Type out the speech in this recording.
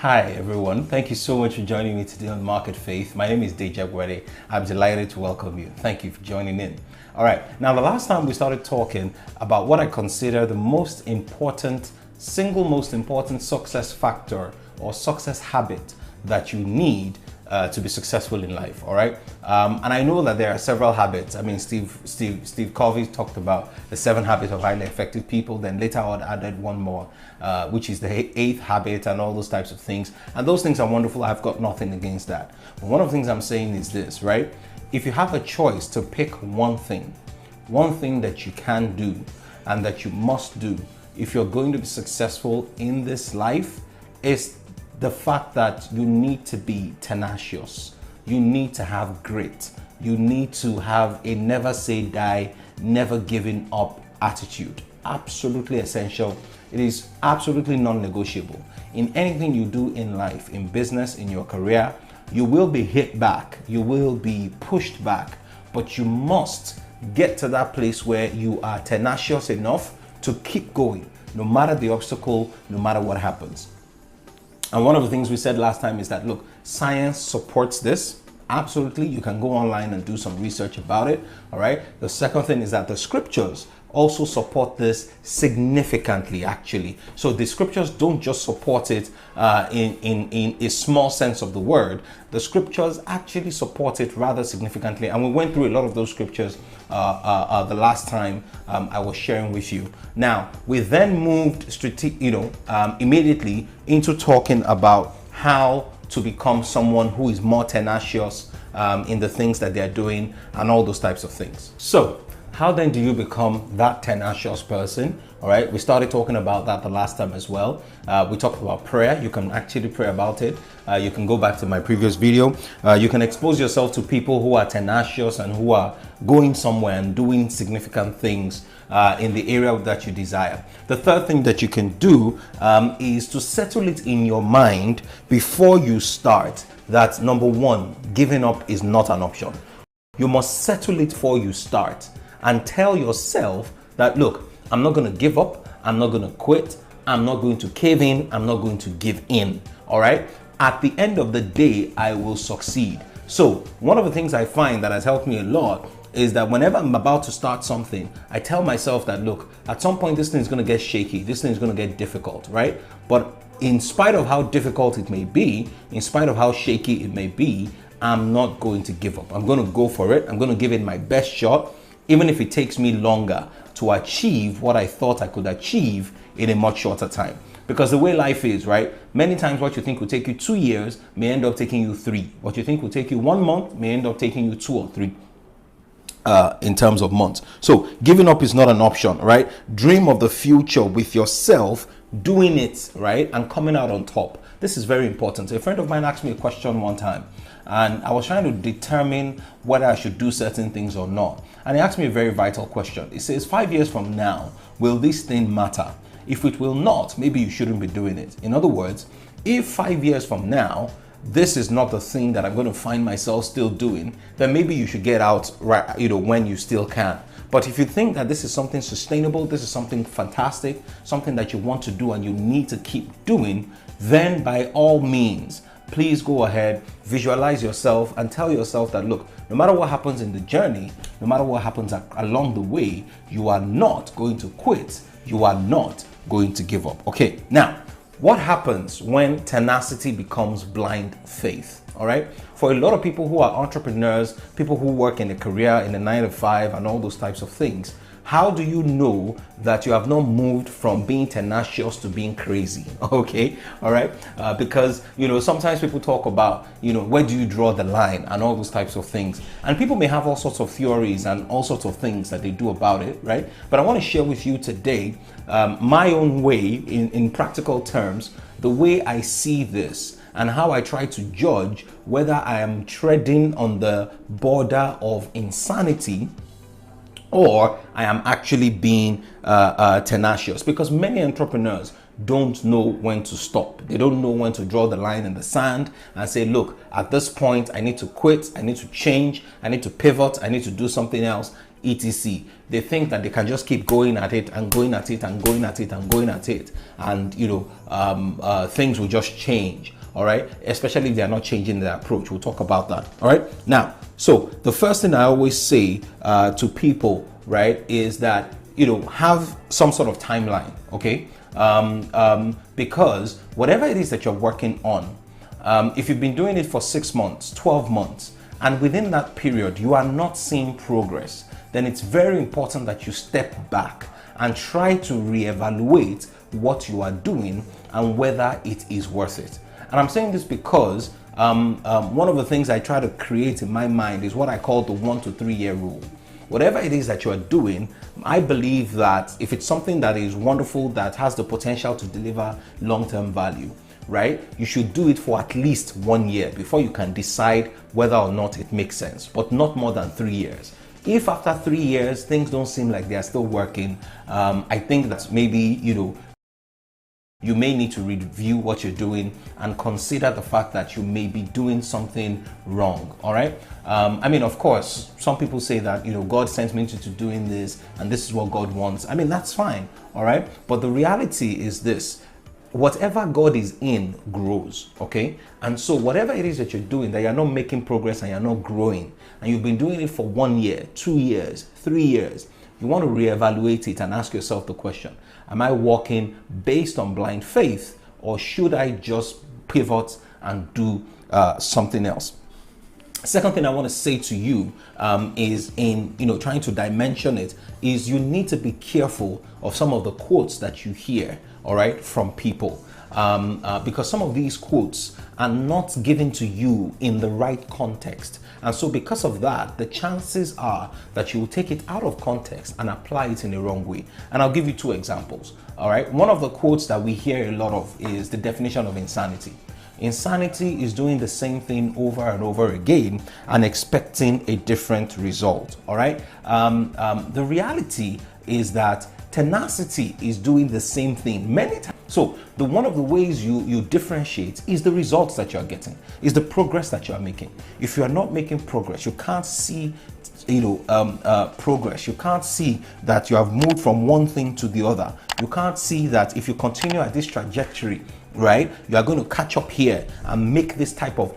Hi everyone, thank you so much for joining me today on Market Faith. My name is Deji Agboade. I'm delighted to welcome you. Thank you for joining in. All right, now the last time we started talking about what I consider the single most important success factor or success habit that you need to be successful in life. All right, and I know that there are several habits. I mean, Steve Covey talked about the 7 habits of highly effective people. Then later on added one more, which is the 8th habit and all those types of things. And those things are wonderful. I've got nothing against that. But one of the things I'm saying is this, right? If you have a choice to pick one thing that you can do and that you must do if you're going to be successful in this life, is the fact that you need to be tenacious. You need to have grit. You need to have a never say die, never giving up attitude. Absolutely essential. It is absolutely non-negotiable. In anything you do in life, in business, in your career, you will be hit back. You will be pushed back, but you must get to that place where you are tenacious enough to keep going, no matter the obstacle, no matter what happens. And one of the things we said last time is that, look, science supports this. Absolutely, you can go online and do some research about it, all right? The second thing is that the scriptures also support this significantly, actually. So the scriptures don't just support it in a small sense of the word. The scriptures actually support it rather significantly. And we went through a lot of those scriptures the last time I was sharing with you. Now, we then moved immediately into talking about how to become someone who is more tenacious in the things that they're doing and all those types of things. So how then do you become that tenacious person? All right, we started talking about that the last time as well. We talked about prayer. You can actually pray about it. You can go back to my previous video. You can expose yourself to people who are tenacious and who are going somewhere and doing significant things in the area that you desire. The third thing that you can do is to settle it in your mind before you start that, number one, giving up is not an option. You must settle it before you start and tell yourself that, look, I'm not going to give up. I'm not going to quit. I'm not going to cave in. I'm not going to give in. All right. At the end of the day, I will succeed. So one of the things I find that has helped me a lot is that whenever I'm about to start something, I tell myself that, look, at some point, this thing is going to get shaky. This thing is going to get difficult. Right. But in spite of how difficult it may be, in spite of how shaky it may be, I'm not going to give up. I'm going to go for it. I'm going to give it my best shot, even if it takes me longer to achieve what I thought I could achieve in a much shorter time. Because the way life is, right? Many times what you think will take you 2 years may end up taking you 3. What you think will take you 1 month may end up taking you 2 or 3 in terms of months. So giving up is not an option, right? Dream of the future with yourself, doing it, right? And coming out on top. This is very important. A friend of mine asked me a question one time, and I was trying to determine whether I should do certain things or not. And he asked me a very vital question. He says, 5 years from now, will this thing matter? If it will not, maybe you shouldn't be doing it. In other words, if 5 years from now, this is not the thing that I'm going to find myself still doing, then maybe you should get out right, when you still can. But if you think that this is something sustainable, this is something fantastic, something that you want to do and you need to keep doing, then by all means, please go ahead, visualize yourself and tell yourself that, look, no matter what happens in the journey, no matter what happens along the way, you are not going to quit. You are not going to give up. Okay, now, what happens when tenacity becomes blind faith? All right. For a lot of people who are entrepreneurs, people who work in a career in a 9 to 5 and all those types of things, how do you know that you have not moved from being tenacious to being crazy? Okay, all right, because sometimes people talk about where do you draw the line and all those types of things, and people may have all sorts of theories and all sorts of things that they do about it, right? But I want to share with you today my own way in practical terms, the way I see this and how I try to judge whether I am treading on the border of insanity or I am actually being tenacious. Because many entrepreneurs don't know when to stop. They don't know when to draw the line in the sand and say, look, at this point, I need to quit, I need to change, I need to pivot, I need to do something else, etc. They think that they can just keep going at it and going at it and going at it and going at it, and things will just change. All right, especially if they are not changing their approach. We'll talk about that. All right, now, so the first thing I always say to people, right, is that have some sort of timeline. Okay, because whatever it is that you're working on, if you've been doing it for 6 months, 12 months, and within that period you are not seeing progress, then it's very important that you step back and try to reevaluate what you are doing and whether it is worth it. And I'm saying this because one of the things I try to create in my mind is what I call the 1 to 3 year rule. Whatever it is that you are doing, I believe that if it's something that is wonderful, that has the potential to deliver long-term value, right, you should do it for at least 1 year before you can decide whether or not it makes sense, but not more than 3 years. If after 3 years things don't seem like they are still working, I think that maybe you may need to review what you're doing and consider the fact that you may be doing something wrong. All right. I mean, of course, some people say that, God sends me to doing this and this is what God wants. I mean, that's fine. All right. But the reality is this: whatever God is in grows. Okay. And so whatever it is that you're doing that you're not making progress and you're not growing, and you've been doing it for 1 year, 2 years, 3 years, you want to reevaluate it and ask yourself the question: am I walking based on blind faith, or should I just pivot and do something else? Second thing I want to say to you is in trying to dimension it, is you need to be careful of some of the quotes that you hear, all right, from people. Because some of these quotes are not given to you in the right context. And so because of that, the chances are that you will take it out of context and apply it in the wrong way. And I'll give you 2 examples. All right. One of the quotes that we hear a lot of is the definition of insanity. Insanity is doing the same thing over and over again and expecting a different result. All right. The reality is that tenacity is doing the same thing many times. So one of the ways you differentiate is the results that you're getting, is the progress that you're making. If you're not making progress, you can't see progress. You can't see that you have moved from one thing to the other. You can't see that if you continue at this trajectory, right, you are going to catch up here and make this type of